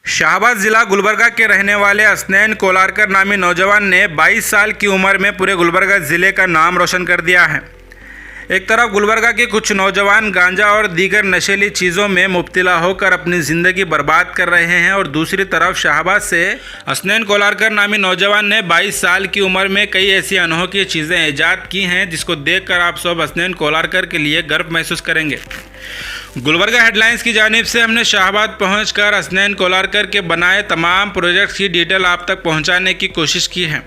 शाहबाद जिला गुलबर्गा के रहने वाले हसनैन कोलारकर नामी नौजवान ने 22 साल की उम्र में पूरे गुलबर्गा ज़िले का नाम रोशन कर दिया है। एक तरफ गुलबर्गा के कुछ नौजवान गांजा और दीगर नशीली चीज़ों में मुब्तला होकर अपनी ज़िंदगी बर्बाद कर रहे हैं और दूसरी तरफ शाहबाद से हसनैन कोलारकर नामी नौजवान ने 22 साल की उम्र में कई ऐसी अनोखी चीज़ें ईजाद की हैं जिसको देखकर आप सब हसनैन कोलारकर के लिए गर्व महसूस करेंगे। गुलबर्गा हेडलाइंस की जानिब से हमने शाहबाद पहुंचकर हसनैन कोलारकर के बनाए तमाम प्रोजेक्ट्स की डिटेल आप तक पहुंचाने की कोशिश की है।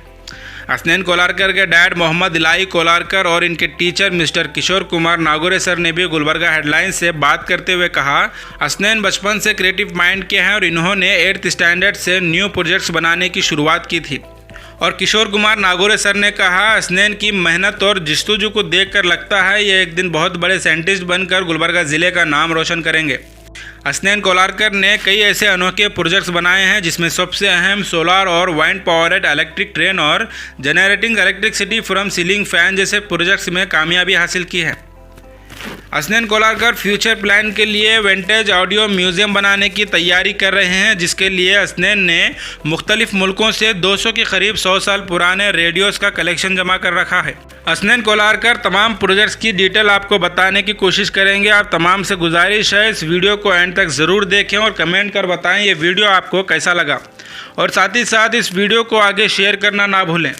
हसनैन कोलारकर के डैड मोहम्मद इलाही कोलारकर और इनके teacher mister Kishore Kumar नागोरे sir ने भी गुलबर्गा हेडलाइंस से बात करते हुए कहा, हसनैन बचपन से क्रिएटिव माइंड के हैं और इन्होंने 8th स्टैंडर्ड से न्यू प्रोजेक्ट्स बनाने की शुरुआत की थी। और किशोर कुमार नागोरे सर ने कहा, हसनैन की मेहनत और जिस्तुजू को देखकर लगता है ये एक दिन बहुत बड़े साइंटिस्ट बनकर गुलबर्गा ज़िले का नाम रोशन करेंगे। हसनैन कोलारकर ने कई ऐसे अनोखे प्रोजेक्ट्स बनाए हैं जिसमें सबसे अहम सोलार और वाइंड पावरेड इलेक्ट्रिक ट्रेन और generating electricity from ceiling fan जैसे प्रोजेक्ट्स में कामयाबी हासिल की है। हसनैन कोलारकर फ्यूचर प्लान के लिए विंटेज ऑडियो म्यूज़ियम बनाने की तैयारी कर रहे हैं, जिसके लिए हसनैन ने मुख्तलिफ मुल्कों से 200 के करीब 100 साल पुराने रेडियोज़ का कलेक्शन जमा कर रखा है। हसनैन कोलारकर तमाम प्रोजेक्ट्स की डिटेल आपको बताने की कोशिश करेंगे। आप तमाम से गुजारिश है इस वीडियो को एंड तक ज़रूर देखें और कमेंट कर बताएं ये वीडियो आपको कैसा लगा, और साथ ही साथ इस वीडियो को आगे शेयर करना ना भूलें।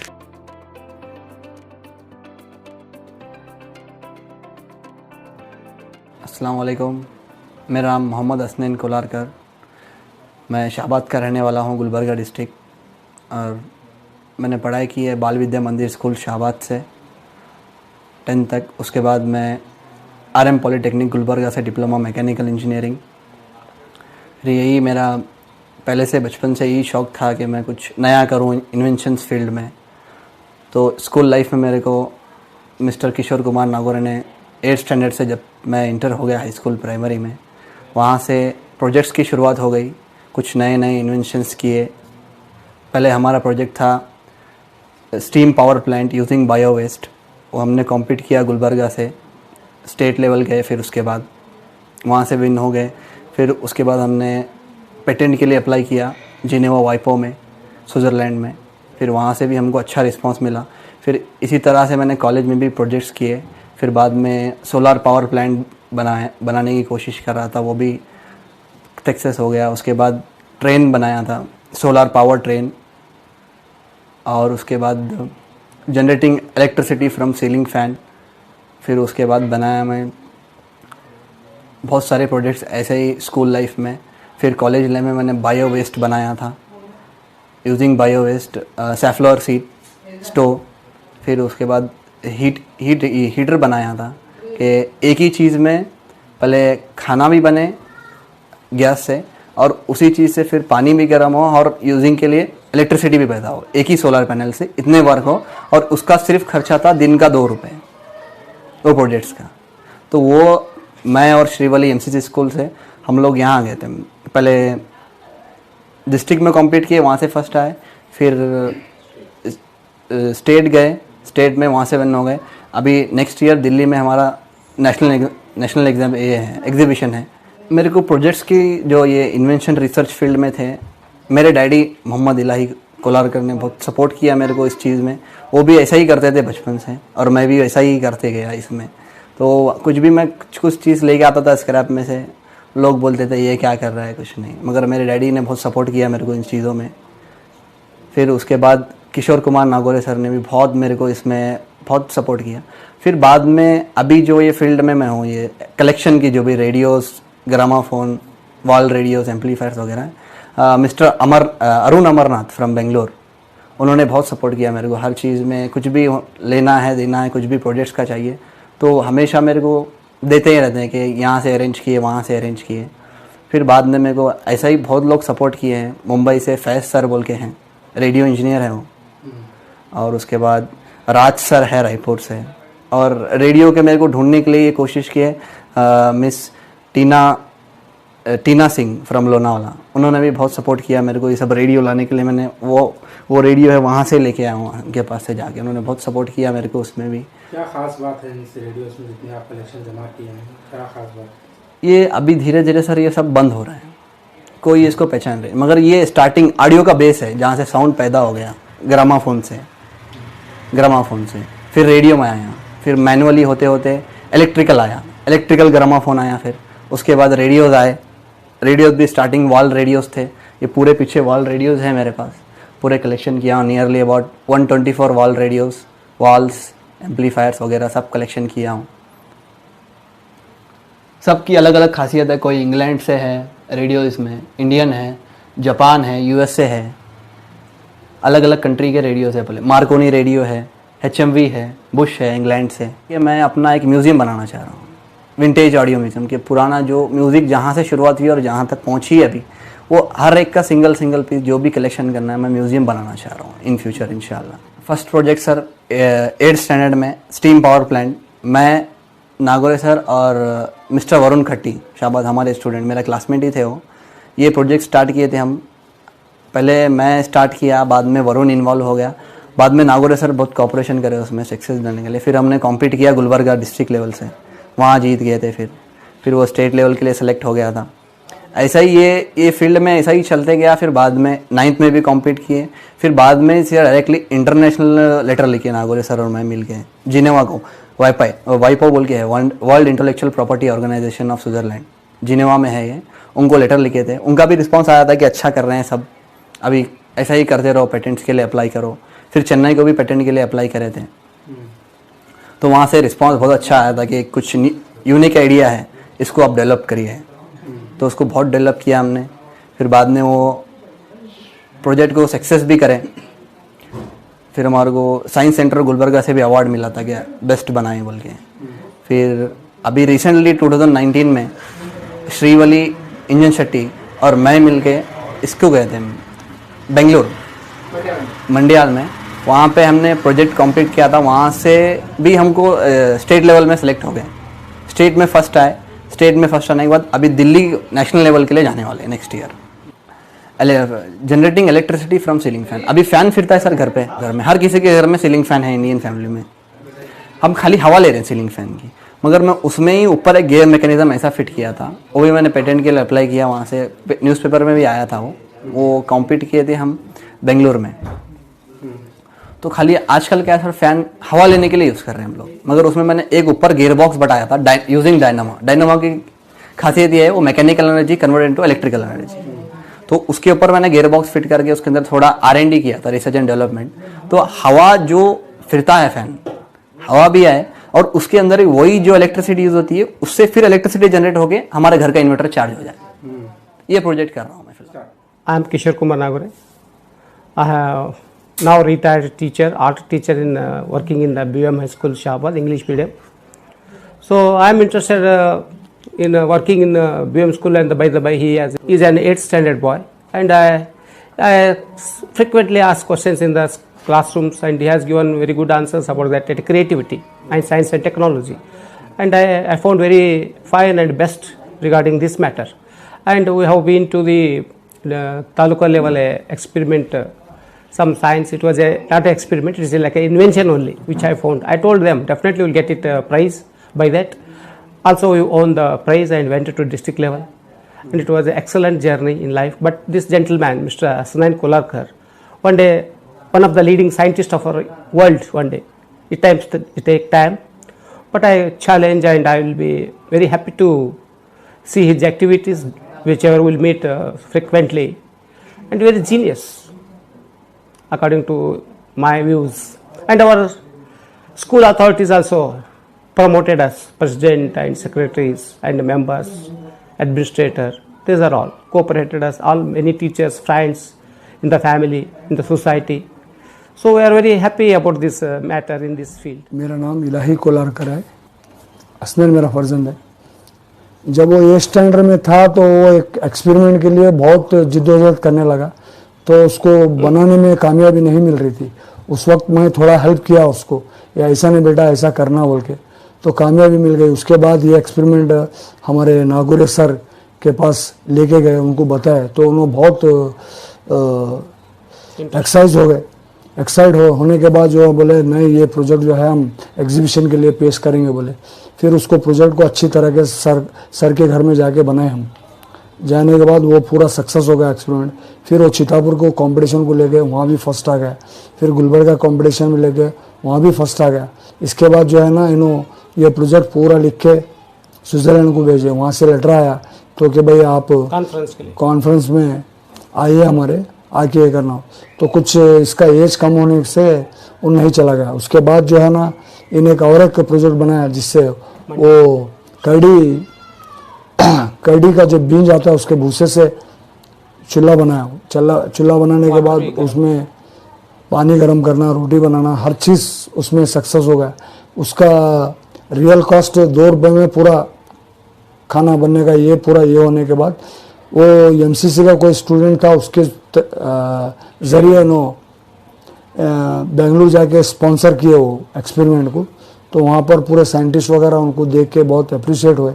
अस्सलाम वालेकुम, मेरा नाम मोहम्मद हसनैन कोलारकर, मैं शाहबाद का रहने वाला हूँ, गुलबर्गा डिस्ट्रिक्ट। और मैंने पढ़ाई की है बाल विद्या मंदिर स्कूल शाहबाद से 10th तक। उसके बाद मैं RM पॉलीटेक्निक गुलबर्गा से डिप्लोमा मैकेनिकल इंजीनियरिंग। फिर यही मेरा पहले से बचपन से यही शौक़ था कि मैं कुछ नया करूँ इन्वेंशंस फील्ड में। तो स्कूल लाइफ में मेरे को मिस्टर किशोर कुमार नागोरे ने 8th स्टैंडर्ड से, जब मैं इंटर हो गया हाई स्कूल प्राइमरी में, वहाँ से प्रोजेक्ट्स की शुरुआत हो गई। कुछ नए नए इन्वेंशंस किए। पहले हमारा प्रोजेक्ट था steam power plant using bio waste. वो हमने कॉम्पीट किया गुलबर्गा से, स्टेट लेवल गए। फिर उसके बाद वहाँ से विन हो गए। फिर उसके बाद हमने पेटेंट के लिए अप्लाई किया जिनेवा वाइपो में, स्विट्ज़रलैंड में। फिर वहाँ से भी हमको अच्छा रिस्पांस मिला। फिर इसी तरह से मैंने कॉलेज में भी प्रोजेक्ट्स किए। फिर बाद में सोलार पावर प्लांट बनाने की कोशिश कर रहा था, वो भी सक्सेस हो गया। उसके बाद ट्रेन बनाया था, सोलार पावर ट्रेन। और उसके बाद generating electricity from ceiling fan. फिर उसके बाद बनाया मैं बहुत सारे प्रोजेक्ट्स ऐसे ही स्कूल लाइफ में। फिर कॉलेज लाइफ में मैंने बायो वेस्ट बनाया था using bio waste, safflower seed stove. फिर उसके बाद हीटर बनाया था कि एक ही चीज़ में पहले खाना भी बने गैस से और उसी चीज़ से फिर पानी भी गर्म हो और यूजिंग के लिए इलेक्ट्रिसिटी भी पैदा हो, एक ही सोलर पैनल से इतने वर्क हो। और उसका सिर्फ खर्चा था दिन का 2 रुपये, वो प्रोजेक्ट्स का। तो वो मैं और श्रीवली MCC स्कूल से हम लोग यहाँ आ गए थे। पहले डिस्ट्रिक्ट में कॉम्पीट किए, वहाँ से फर्स्ट आए। फिर स्टेट गए, स्टेट में वहाँ से विन हो गए। अभी नेक्स्ट ईयर दिल्ली में हमारा नेशनल एग्जीबिशन है। मेरे को प्रोजेक्ट्स की जो ये इन्वेंशन रिसर्च फील्ड में थे, मेरे डैडी मोहम्मद इलाही कोलारकर ने बहुत सपोर्ट किया मेरे को इस चीज़ में। वो भी ऐसा ही करते थे बचपन से और मैं भी ऐसा ही करते गया इसमें। तो कुछ भी मैं कुछ चीज़ लेके आता था स्क्रैप में से, लोग बोलते थे ये क्या कर रहा है, कुछ नहीं। मगर मेरे डैडी ने बहुत सपोर्ट किया मेरे को इन चीज़ों में। फिर उसके बाद किशोर कुमार नागोरे सर ने भी बहुत मेरे को इसमें बहुत सपोर्ट किया। फिर बाद में अभी जो ये फील्ड में मैं हूँ, ये कलेक्शन की जो भी radios, gramophone, wall radios, amplifiers वगैरह, मिस्टर अरुण अमरनाथ फ्रॉम बेंगलोर, उन्होंने बहुत सपोर्ट किया मेरे को हर चीज़ में। कुछ भी लेना है, देना है, कुछ भी प्रोजेक्ट्स का चाहिए तो हमेशा मेरे को देते ही रहते हैं कि यहाँ से अरेंज किए, वहाँ से अरेंज किए। फिर बाद में मेरे को ऐसा ही बहुत लोग सपोर्ट किए हैं। मुंबई से फैज़ सर बोल के हैं, रेडियो इंजीनियर है वो। और उसके बाद राज सर है रायपुर से। और रेडियो के मेरे को ढूंढने के लिए ये कोशिश की है miss Tina Singh from Lonavala, उन्होंने भी बहुत सपोर्ट किया मेरे को ये सब रेडियो लाने के लिए। मैंने वो रेडियो है वहाँ से लेके आया हूँ उनके पास से जाके, उन्होंने बहुत सपोर्ट किया मेरे को उसमें भी। क्या ख़ास बात है इस रेडियोस में जितने आप कलेक्शन जमा किए हैं, क्या ख़ास बात? ये अभी धीरे धीरे सर ये सब बंद हो रहे हैं कोई इसको पहचान रहे, मगर ये स्टार्टिंग ऑडियो का बेस है जहाँ से साउंड पैदा हो गया ग्रामाफोन से, फिर रेडियो में आया, फिर मैनुअली होते होते इलेक्ट्रिकल आया, इलेक्ट्रिकल ग्रामाफोन आया, फिर उसके बाद रेडियोज़ आए। रेडियोज़ भी स्टार्टिंग वॉल रेडियोज़ थे, ये पूरे पीछे वॉल रेडियोज़ हैं मेरे पास, पूरे कलेक्शन किया हूँ। Nearly about 124 wall radios, walls, amplifiers वगैरह सब कलेक्शन किया हूँ। सबकी अलग अलग खासियत है, कोई इंग्लैंड से है रेडियो, इसमें इंडियन है, जापान है, यूएसए है, अलग अलग कंट्री के रेडियोज़ है। पहले मार्कोनी रेडियो है, HMV है, बुश है इंग्लैंड से। ये मैं अपना एक म्यूज़ियम बनाना चाह रहा हूँ, विंटेज ऑडियो म्यूज़ियम, के पुराना जो म्यूज़िक जहाँ से शुरुआत हुई और जहाँ तक पहुँची है अभी, वो हर एक का सिंगल पीस जो भी कलेक्शन करना है मैं म्यूज़ियम बनाना चाह रहा हूँ इन फ्यूचर इंशाल्लाह। First project sir 8th standard में स्टीम पावर प्लांट, मैं नागौरे सर और मिस्टर वरुण खट्टी शाबाद हमारे स्टूडेंट, मेरा क्लासमेट ही थे वो, ये प्रोजेक्ट स्टार्ट किए थे हम। पहले मैं स्टार्ट किया, बाद में वरुण इन्वॉल्व हो गया, बाद में नागौरे सर बहुत कोऑपरेशन करे उसमें सक्सेस देने के लिए। फिर हमने कॉम्पीट किया गुलबर्गा डिस्ट्रिक्ट लेवल से, वहाँ जीत गए थे। फिर वो स्टेट लेवल के लिए सेलेक्ट हो गया था। ऐसा ही ये फील्ड में ऐसा ही चलते गया। फिर बाद में 9th में भी कॉम्पीट किए, फिर बाद में से डायरेक्टली इंटरनेशनल लेटर लिखे नागौरे सर और मैं मिल के जिनेवा को, वाईपो बोल के है, World Intellectual Property Organization of Switzerland, Geneva में है ये, उनको लेटर लिखे थे। उनका भी रिस्पॉन्स आया था कि अच्छा कर रहे हैं सब, अभी ऐसा ही करते रहो, पेटेंट्स के लिए अप्लाई करो। फिर चेन्नई को भी पेटेंट के लिए अप्लाई करे थे, तो वहाँ से रिस्पॉन्स बहुत अच्छा आया था कि कुछ यूनिक आइडिया है, इसको आप डेवलप करिए। तो उसको बहुत डेवलप किया हमने। फिर बाद में वो प्रोजेक्ट को सक्सेस भी करें। फिर हमारे को साइंस सेंटर गुलबर्गा से भी अवार्ड मिला था कि बेस्ट बनाए बोल के। फिर अभी रिसेंटली 2019 में श्रीवली इंजन शेट्टी और मैं मिलके इसको गए थे बेंगलुरु मंडियाल में, वहाँ पे हमने प्रोजेक्ट कंप्लीट किया था। वहाँ से भी हमको स्टेट लेवल में सेलेक्ट हो गए, स्टेट में फर्स्ट आए। स्टेट में फर्स्ट आने के बाद अभी दिल्ली नेशनल लेवल के लिए जाने वाले हैं next year. Generating electricity from ceiling fan, अभी फ़ैन फिरता है सर घर में, हर किसी के घर में सीलिंग फ़ैन है इंडियन फैमिली में। हम खाली हवा ले रहे हैं सीलिंग फ़ैन की, मगर मैं उसमें ही ऊपर एक गियर मैकेनिज्म ऐसा फिट किया था, वो भी मैंने पेटेंट के लिए अप्लाई किया, वहाँ से न्यूज़पेपर में भी आया था वो कॉम्पीट किए थे हम बेंगलुरु में। तो खाली आजकल क्या है सर, फ़ैन हवा लेने के लिए यूज़ कर रहे हैं हम लोग, मगर उसमें मैंने एक ऊपर गियर बॉक्स बताया था यूजिंग डायनामो की खासियत ये है वो mechanical energy convert into electrical energy. तो उसके ऊपर मैंने गियर बॉक्स फिट करके उसके अंदर थोड़ा R&D किया था, रिसर्च एंड डेवलपमेंट। तो हवा जो फिरता है फ़ैन, हवा भी है और उसके अंदर ही वही जो इलेक्ट्रिसिटी यूज़ होती है उससे फिर इलेक्ट्रिसिटी जनरेट होकर हमारे घर का इन्वर्टर चार्ज हो जाए। ये प्रोजेक्ट कर रहा हूँ मैं फिलहाल। I am Kishore Kumar Nagore. I have now retired teacher, art teacher in working in the BM High School, Shahabad, English medium. So I am interested in working in BM school, and by the way, he is an 8th standard boy, and I frequently ask questions in the classrooms, and he has given very good answers about that creativity and science and technology, and I found very fine and best regarding this matter. And we have been to the taluka level experiment, some science. It was not an experiment, it is like an invention only, which I found. I told them definitely we'll get it prize by that. Also we won the prize and went to district level, and it was an excellent journey in life. But this gentleman, Mr. Asnain Kolarkar, one day, one of the leading scientists of our world, one day, it take time, but I challenge, and I will be very happy to see his activities, whichever will meet frequently, and very genius according to my views. And our school authorities also promoted us, president and secretaries and members, administrator, these are all cooperated us, all many teachers, friends in the family, in the society. So we are very happy about this matter in this field. मेरा नाम इलाही कोलारकर है, असनैन मेरा फर्जंद है। जब वो 8th standard में था तो वो एक एक्सपेरिमेंट के लिए बहुत जिद्दोजहद करने लगा, तो उसको बनाने में कामयाबी नहीं मिल रही थी। उस वक्त मैं थोड़ा हेल्प किया उसको, या ऐसा नहीं बेटा ऐसा करना बोल के, तो कामयाबी मिल गई। उसके बाद ये एक्सपेरिमेंट हमारे नागौरे सर के पास लेके गए, उनको बताया, तो उन्होंने बहुत एक्साइज हो गए। एक्साइट होने के बाद जो बोले नहीं ये प्रोजेक्ट जो है हम एग्जीबिशन के लिए पेश करेंगे बोले। फिर उसको प्रोजेक्ट को अच्छी तरह के सर के घर में जाके बनाए हम, जाने के बाद वो पूरा सक्सेस हो गया एक्सपेरिमेंट। फिर वो चितापुर को कंपटीशन को ले गए, वहाँ भी फर्स्ट आ गया। फिर गुलबर्गा कंपटीशन में ले गए, वहाँ भी फर्स्ट आ गया। इसके बाद जो है ना ये प्रोजेक्ट पूरा लिख के स्विट्ज़रलैंड को भेजे, वहाँ से लेटर आया तो कि भाई आप कॉन्फ्रेंस के लिए कॉन्फ्रेंस में आइए, हमारे आके ये करना। तो कुछ इसका एज कम होने से वो नहीं चला गया। उसके बाद जो है ना एक प्रोजेक्ट बनाया जिससे वो कड़ी का जो बीज आता है उसके भूसे से चूल्हा बनाया। चूल्हा बनाने के बाद उसमें पानी गर्म करना, रोटी बनाना, हर चीज़ उसमें सक्सेस हो गया। उसका रियल कॉस्ट 2 रुपये में पूरा खाना बनने का ये होने के बाद वो एमसीसी का कोई स्टूडेंट था, उसके ज़रिए बेंगलुरु जाके स्पॉन्सर किए वो एक्सपेरिमेंट को। तो वहाँ पर पूरे साइंटिस्ट वगैरह उनको देख के बहुत अप्रिशिएट हुए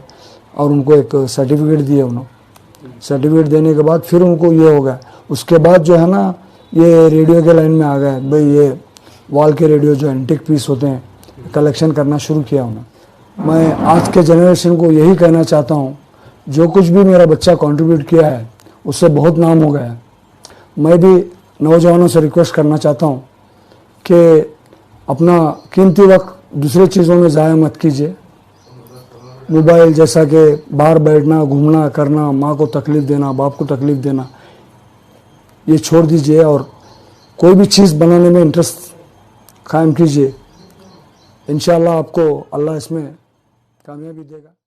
और उनको एक सर्टिफिकेट दिए उन्होंने। सर्टिफिकेट देने के बाद फिर उनको ये हो गया। उसके बाद जो है ना ये रेडियो के लाइन में आ गए, भाई ये वॉल के रेडियो जो एंटिक पीस होते हैं कलेक्शन करना शुरू किया उन्होंने। मैं आज के जनरेशन को यही कहना चाहता हूँ, जो कुछ भी मेरा बच्चा कंट्रीब्यूट किया है उससे बहुत नाम हो गया है। मैं भी नौजवानों से रिक्वेस्ट करना चाहता हूँ कि अपना कीमती वक्त दूसरे चीज़ों में ज़ाया मत कीजिए। मोबाइल जैसा कि बाहर बैठना, घूमना, करना, माँ को तकलीफ़ देना, बाप को तकलीफ़ देना, ये छोड़ दीजिए और कोई भी चीज़ बनाने में इंटरेस्ट कायम कीजिए। इंशाल्लाह आपको अल्लाह इसमें कामयाबी देगा।